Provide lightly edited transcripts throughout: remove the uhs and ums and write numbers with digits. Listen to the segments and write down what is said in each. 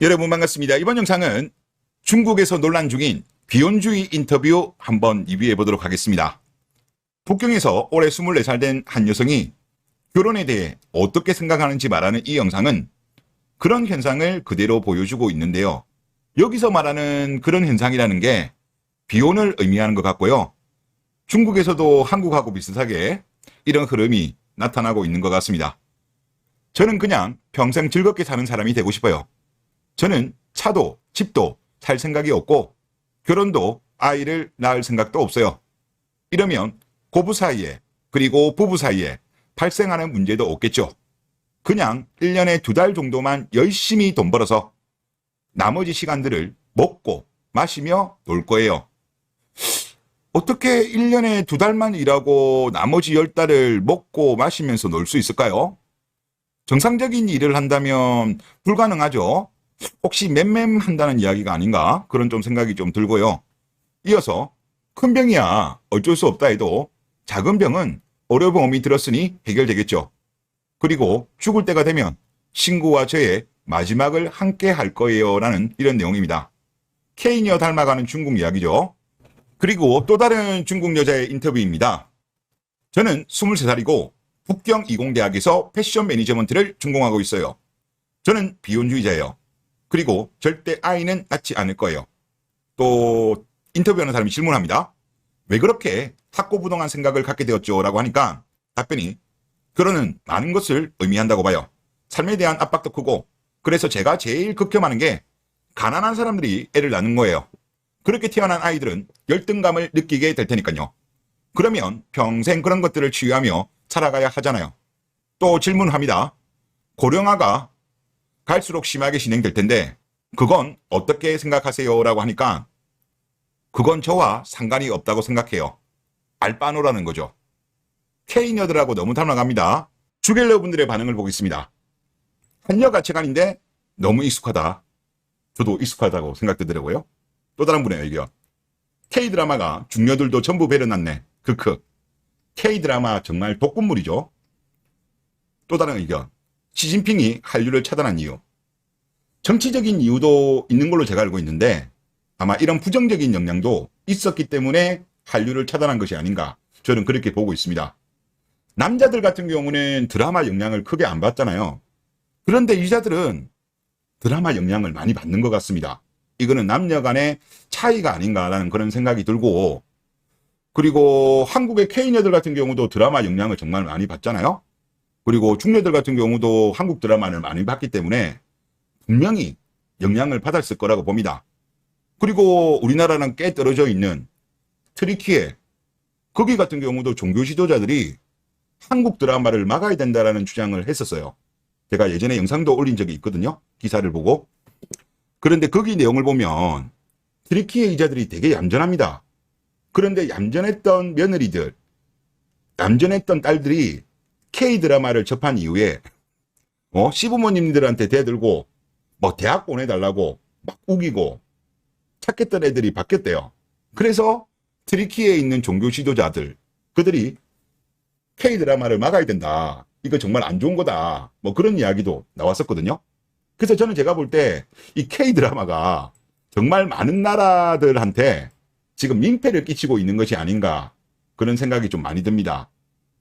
여러분 반갑습니다. 이번 영상은 중국에서 논란 중인 비혼주의 인터뷰 한번 리뷰해 보도록 하겠습니다. 북경에서 올해 24살 된 한 여성이 결혼에 대해 어떻게 생각하는지 말하는 이 영상은 그런 현상을 그대로 보여주고 있는데요. 여기서 말하는 그런 현상이라는 게 비혼을 의미하는 것 같고요. 중국에서도 한국하고 비슷하게 이런 흐름이 나타나고 있는 것 같습니다. 저는 그냥 평생 즐겁게 사는 사람이 되고 싶어요. 저는 차도 집도 살 생각이 없고 결혼도 아이를 낳을 생각도 없어요. 이러면 고부 사이에 그리고 부부 사이에 발생하는 문제도 없겠죠. 그냥 1년에 2달 정도만 열심히 돈 벌어서 나머지 시간들을 먹고 마시며 놀 거예요. 어떻게 1년에 2달만 일하고 나머지 10달을 먹고 마시면서 놀 수 있을까요? 정상적인 일을 한다면 불가능하죠. 혹시 맴맴한다는 이야기가 아닌가? 그런 좀 생각이 좀 들고요. 이어서 큰 병이야 어쩔 수 없다 해도 작은 병은 의료보험이 들었으니 해결되겠죠. 그리고 죽을 때가 되면 신구와 저의 마지막을 함께 할 거예요 라는 이런 내용입니다. 케이녀 닮아가는 중국 이야기죠. 그리고 또 다른 중국 여자의 인터뷰입니다. 저는 23살이고 북경 이공대학에서 패션 매니저먼트를 전공하고 있어요. 저는 비혼주의자예요. 그리고 절대 아이는 낳지 않을 거예요. 또 인터뷰하는 사람이 질문합니다. 왜 그렇게 확고부동한 생각을 갖게 되었죠? 라고 하니까 답변이 결혼은 많은 것을 의미한다고 봐요. 삶에 대한 압박도 크고 그래서 제가 제일 극혐하는 게 가난한 사람들이 애를 낳는 거예요. 그렇게 태어난 아이들은 열등감을 느끼게 될 테니까요. 그러면 평생 그런 것들을 치유하며 살아가야 하잖아요. 또 질문합니다. 고령화가 갈수록 심하게 진행될 텐데 그건 어떻게 생각하세요? 라고 하니까 그건 저와 상관이 없다고 생각해요. 알바노라는 거죠. K녀들하고 너무 닮아갑니다. 주갤러 분들의 반응을 보겠습니다. 한여 가치관인데 너무 익숙하다. 저도 익숙하다고 생각되더라고요. 또 다른 분의 의견. K드라마가 중녀들도 전부 배려났네. 크크. K드라마 정말 독극물이죠. 또 다른 의견. 시진핑이 한류를 차단한 이유. 정치적인 이유도 있는 걸로 제가 알고 있는데 아마 이런 부정적인 영향도 있었기 때문에 한류를 차단한 것이 아닌가 저는 그렇게 보고 있습니다. 남자들 같은 경우는 드라마 영향을 크게 안 받잖아요. 그런데 여자들은 드라마 영향을 많이 받는 것 같습니다. 이거는 남녀 간의 차이가 아닌가라는 그런 생각이 들고 그리고 한국의 K녀들 같은 경우도 드라마 영향을 정말 많이 받잖아요. 그리고 중녀들 같은 경우도 한국 드라마를 많이 봤기 때문에 분명히 영향을 받았을 거라고 봅니다. 그리고 우리나라랑 꽤 떨어져 있는 트리키에 거기 같은 경우도 종교 지도자들이 한국 드라마를 막아야 된다라는 주장을 했었어요. 제가 예전에 영상도 올린 적이 있거든요. 기사를 보고. 그런데 거기 내용을 보면 트리키의 여자들이 되게 얌전합니다. 그런데 얌전했던 며느리들, 얌전했던 딸들이 K드라마를 접한 이후에 시부모님들한테 대들고 뭐 대학 보내달라고 막 우기고 착했던 애들이 바뀌었대요. 그래서 트리키에 있는 종교 지도자들 그들이 K드라마를 막아야 된다. 이거 정말 안 좋은 거다. 뭐 그런 이야기도 나왔었거든요. 그래서 저는 제가 볼 때 이 K드라마가 정말 많은 나라들한테 지금 민폐를 끼치고 있는 것이 아닌가 그런 생각이 좀 많이 듭니다.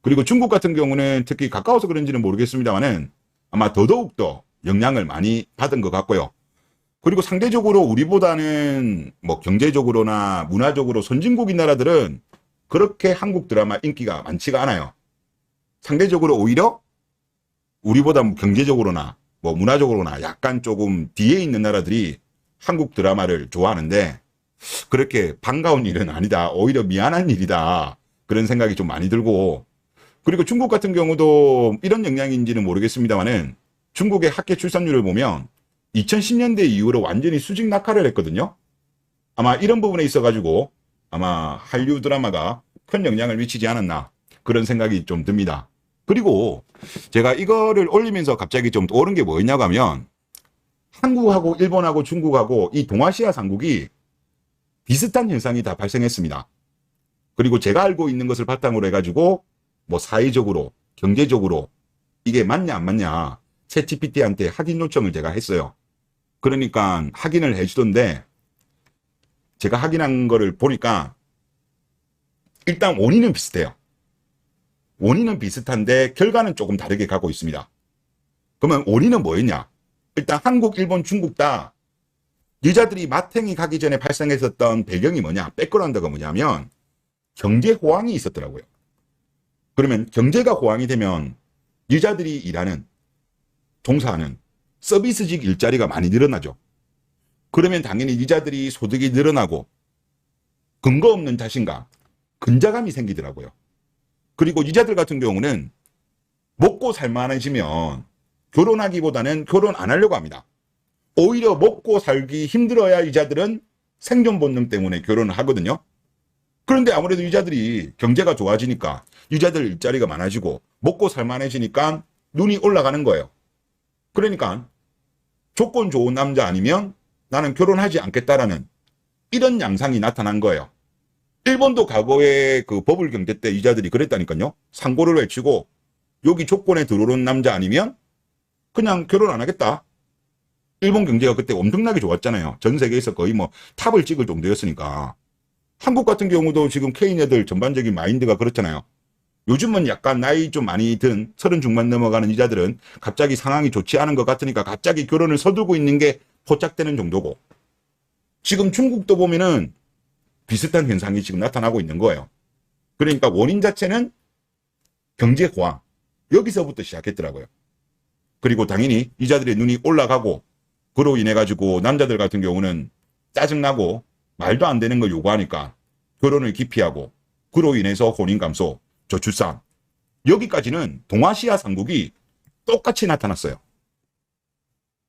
그리고 중국 같은 경우는 특히 가까워서 그런지는 모르겠습니다만은 아마 더더욱더 영향을 많이 받은 것 같고요. 그리고 상대적으로 우리보다는 뭐 경제적으로나 문화적으로 선진국인 나라들은 그렇게 한국 드라마 인기가 많지가 않아요. 상대적으로 오히려 우리보다 경제적으로나 뭐 문화적으로나 약간 조금 뒤에 있는 나라들이 한국 드라마를 좋아하는데 그렇게 반가운 일은 아니다. 오히려 미안한 일이다. 그런 생각이 좀 많이 들고 그리고 중국 같은 경우도 이런 영향인지는 모르겠습니다만은 중국의 학계 출산율을 보면 2010년대 이후로 완전히 수직 낙하를 했거든요. 아마 이런 부분에 있어가지고 아마 한류 드라마가 큰 영향을 미치지 않았나 그런 생각이 좀 듭니다. 그리고 제가 이거를 올리면서 갑자기 좀 떠오른 게 뭐였냐고 하면 한국하고 일본하고 중국하고 이 동아시아 삼국이 비슷한 현상이 다 발생했습니다. 그리고 제가 알고 있는 것을 바탕으로 해가지고 뭐 사회적으로 경제적으로 이게 맞냐 안 맞냐 챗GPT한테 확인 요청을 제가 했어요. 그러니까 확인을 해주던데 제가 확인한 거를 보니까 일단 원인은 비슷해요. 원인은 비슷한데 결과는 조금 다르게 가고 있습니다. 그러면 원인은 뭐였냐? 일단 한국, 일본, 중국 다 여자들이 마탱이 가기 전에 발생했었던 배경이 뭐냐? 백그라운드가 뭐냐면 경제 호황이 있었더라고요. 그러면 경제가 호황이 되면 여자들이 일하는, 종사하는 서비스직 일자리가 많이 늘어나죠. 그러면 당연히 여자들이 소득이 늘어나고 근거 없는 자신감, 근자감이 생기더라고요. 그리고 여자들 같은 경우는 먹고 살만해지면 결혼하기보다는 결혼 안 하려고 합니다. 오히려 먹고 살기 힘들어야 여자들은 생존 본능 때문에 결혼을 하거든요. 그런데 아무래도 여자들이 경제가 좋아지니까 여자들 일자리가 많아지고 먹고 살만해지니까 눈이 올라가는 거예요. 그러니까 조건 좋은 남자 아니면 나는 결혼하지 않겠다라는 이런 양상이 나타난 거예요. 일본도 과거에 그 버블 경제 때 여자들이 그랬다니까요. 상고를 외치고 여기 조건에 들어오는 남자 아니면 그냥 결혼 안 하겠다. 일본 경제가 그때 엄청나게 좋았잖아요. 전 세계에서 거의 뭐 탑을 찍을 정도였으니까. 한국 같은 경우도 지금 K인 애들 전반적인 마인드가 그렇잖아요. 요즘은 약간 나이 좀 많이 든 30 중반 넘어가는 여자들은 갑자기 상황이 좋지 않은 것 같으니까 갑자기 결혼을 서두르고 있는 게 포착되는 정도고, 지금 중국도 보면은 비슷한 현상이 지금 나타나고 있는 거예요. 그러니까 원인 자체는 경제 호황, 여기서부터 시작했더라고요. 그리고 당연히 여자들의 눈이 올라가고 그로 인해 가지고 남자들 같은 경우는 짜증나고 말도 안 되는 걸 요구하니까 결혼을 기피하고 그로 인해서 혼인 감소, 저출산, 여기까지는 동아시아 삼국이 똑같이 나타났어요.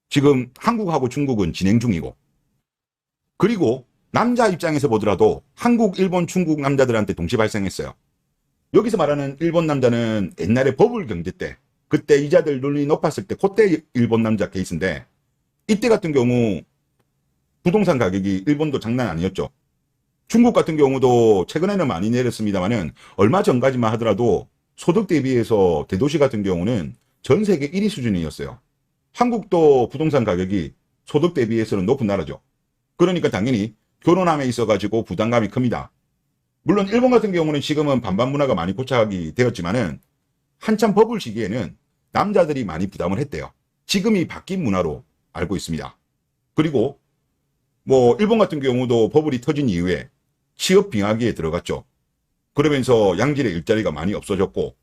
지금 한국하고 중국은 진행 중이고, 그리고 남자 입장에서 보더라도 한국, 일본, 중국 남자들한테 동시 발생했어요. 여기서 말하는 일본 남자는 옛날에 버블 경제 때, 그때 이자들 눈이 높았을 때 그때 일본 남자 케이스인데, 이때 같은 경우 부동산 가격이 일본도 장난 아니었죠. 중국 같은 경우도 최근에는 많이 내렸습니다만은 얼마 전까지만 하더라도 소득 대비해서 대도시 같은 경우는 전 세계 1위 수준이었어요. 한국도 부동산 가격이 소득 대비해서는 높은 나라죠. 그러니까 당연히 결혼함에 있어가지고 부담감이 큽니다. 물론 일본 같은 경우는 지금은 반반 문화가 많이 고착이 되었지만은 한참 버블 시기에는 남자들이 많이 부담을 했대요. 지금이 바뀐 문화로 알고 있습니다. 그리고 뭐 일본 같은 경우도 버블이 터진 이후에 취업 빙하기에 들어갔죠. 그러면서 양질의 일자리가 많이 없어졌고,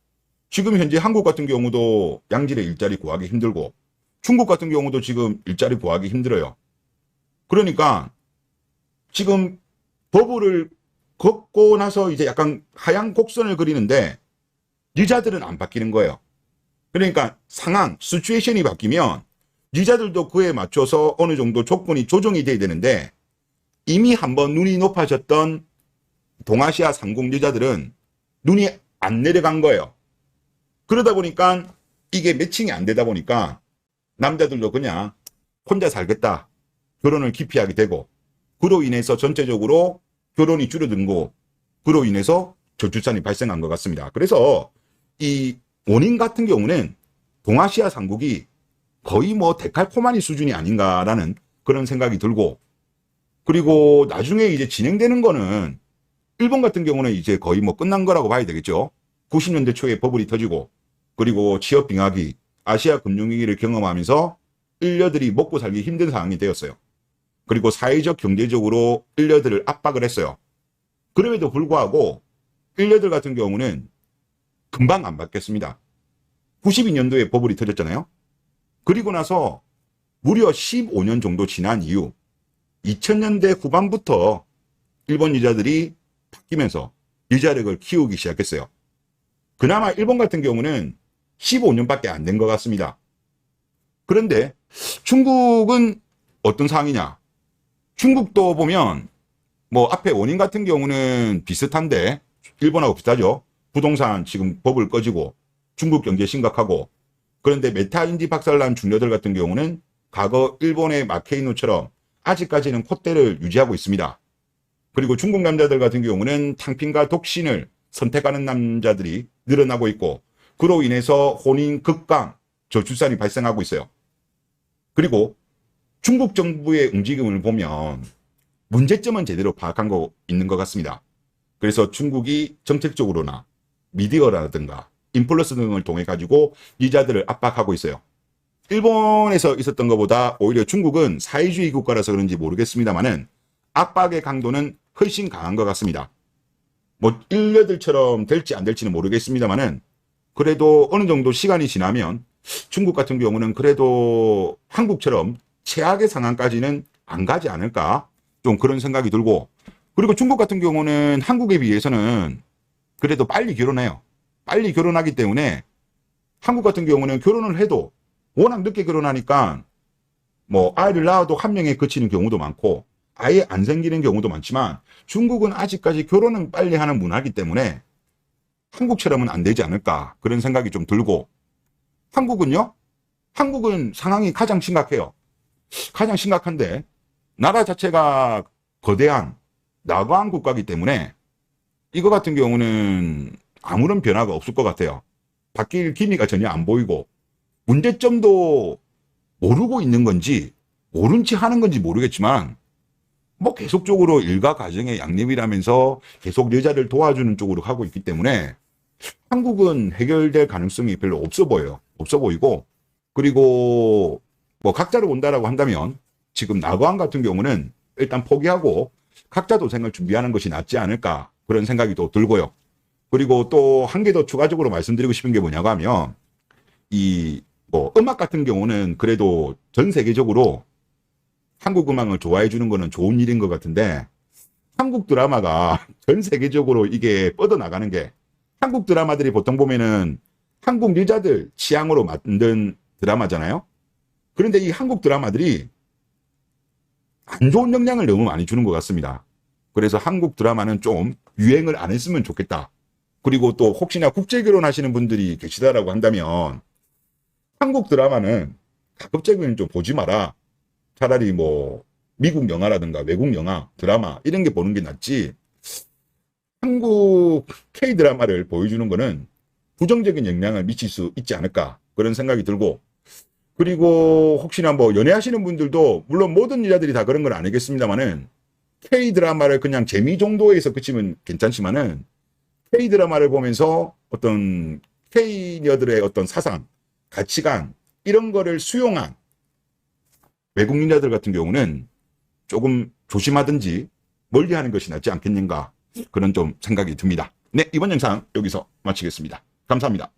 지금 현재 한국 같은 경우도 양질의 일자리 구하기 힘들고, 중국 같은 경우도 지금 일자리 구하기 힘들어요. 그러니까 지금 버블을 걷고 나서 이제 약간 하향 곡선을 그리는데 여자들은 안 바뀌는 거예요. 그러니까 상황, 시츄에이션이 바뀌면 여자들도 그에 맞춰서 어느 정도 조건이 조정이 돼야 되는데, 이미 한번 눈이 높아졌던 동아시아 상공 여자들은 눈이 안 내려간 거예요. 그러다 보니까 이게 매칭이 안 되다 보니까 남자들도 그냥 혼자 살겠다, 결혼을 기피하게 되고, 그로 인해서 전체적으로 결혼이 줄어든 거, 그로 인해서 저출산이 발생한 것 같습니다. 그래서 이 원인 같은 경우는 동아시아 상국이 거의 뭐 데칼코마니 수준이 아닌가라는 그런 생각이 들고, 그리고 나중에 이제 진행되는 거는 일본 같은 경우는 이제 거의 뭐 끝난 거라고 봐야 되겠죠. 90년대 초에 버블이 터지고, 그리고 취업 빙하기, 아시아 금융위기를 경험하면서 인려들이 먹고 살기 힘든 상황이 되었어요. 그리고 사회적 경제적으로 인려들을 압박을 했어요. 그럼에도 불구하고 인려들 같은 경우는 금방 안 바뀌었습니다. 92년도에 버블이 터졌잖아요. 그리고 나서 무려 15년 정도 지난 이후 2000년대 후반부터 일본 여자들이 바뀌면서 여자력을 키우기 시작했어요. 그나마 일본 같은 경우는 15년밖에 안 된 것 같습니다. 그런데 중국은 어떤 상황이냐? 중국도 보면 뭐 앞에 원인 같은 경우는 비슷한데 일본하고 비슷하죠. 부동산 지금 버블 꺼지고 중국 경제 심각하고, 그런데 메타인지 박살난 중녀들 같은 경우는 과거 일본의 마케이노처럼 아직까지는 콧대를 유지하고 있습니다. 그리고 중국 남자들 같은 경우는 탕핑과 독신을 선택하는 남자들이 늘어나고 있고, 그로 인해서 혼인 극강, 저출산이 발생하고 있어요. 그리고 중국 정부의 움직임을 보면 문제점은 제대로 파악한 거 있는 것 같습니다. 그래서 중국이 정책적으로나 미디어라든가 인플루언서 등을 통해 가지고 유저들을 압박하고 있어요. 일본에서 있었던 것보다 오히려 중국은 사회주의 국가라서 그런지 모르겠습니다만은 압박의 강도는 훨씬 강한 것 같습니다. 뭐 일녀들처럼 될지 안 될지는 모르겠습니다만은 그래도 어느 정도 시간이 지나면 중국 같은 경우는 그래도 한국처럼 최악의 상황까지는 안 가지 않을까, 좀 그런 생각이 들고, 그리고 중국 같은 경우는 한국에 비해서는 그래도 빨리 결혼해요. 빨리 결혼하기 때문에 한국 같은 경우는 결혼을 해도 워낙 늦게 결혼하니까 뭐 아이를 낳아도 한 명에 그치는 경우도 많고 아예 안 생기는 경우도 많지만, 중국은 아직까지 결혼은 빨리 하는 문화이기 때문에 한국처럼은 안 되지 않을까, 그런 생각이 좀 들고, 한국은요? 한국은 상황이 가장 심각해요. 가장 심각한데 나라 자체가 거대한 낙후한 국가이기 때문에 이거 같은 경우는 아무런 변화가 없을 것 같아요. 바뀔 기미가 전혀 안 보이고, 문제점도 모르고 있는 건지 모른 체 하는 건지 모르겠지만 뭐 계속적으로 일가 가정의 양립이라면서 계속 여자를 도와주는 쪽으로 가고 있기 때문에 한국은 해결될 가능성이 별로 없어 보여요. 없어 보이고, 그리고 뭐 각자를 본다라고 한다면 지금 낙후한 같은 경우는 일단 포기하고 각자 도생을 준비하는 것이 낫지 않을까, 그런 생각이 또 들고요. 그리고 또 한 개 더 추가적으로 말씀드리고 싶은 게 뭐냐고 하면, 이 뭐 음악 같은 경우는 그래도 전 세계적으로 한국 음악을 좋아해 주는 거는 좋은 일인 것 같은데, 한국 드라마가 전 세계적으로 이게 뻗어나가는 게, 한국 드라마들이 보통 보면은 한국 여자들 취향으로 만든 드라마잖아요. 그런데 이 한국 드라마들이 안 좋은 영향을 너무 많이 주는 것 같습니다. 그래서 한국 드라마는 좀 유행을 안 했으면 좋겠다. 그리고 또 혹시나 국제 결혼하시는 분들이 계시다라고 한다면 한국 드라마는 가급적이면 좀 보지 마라. 차라리 뭐 미국 영화라든가 외국 영화, 드라마 이런 게 보는 게 낫지, 한국 K-드라마를 보여주는 거는 부정적인 영향을 미칠 수 있지 않을까, 그런 생각이 들고, 그리고 혹시나 뭐 연애하시는 분들도 물론 모든 여자들이 다 그런 건 아니겠습니다만은 K-드라마를 그냥 재미 정도에서 그치면 괜찮지만은 K-드라마를 보면서 어떤 K녀들의 어떤 사상, 가치관 이런 거를 수용한 외국 여자들 같은 경우는 조금 조심하든지 멀리하는 것이 낫지 않겠는가, 그런 좀 생각이 듭니다. 네, 이번 영상 여기서 마치겠습니다. 감사합니다.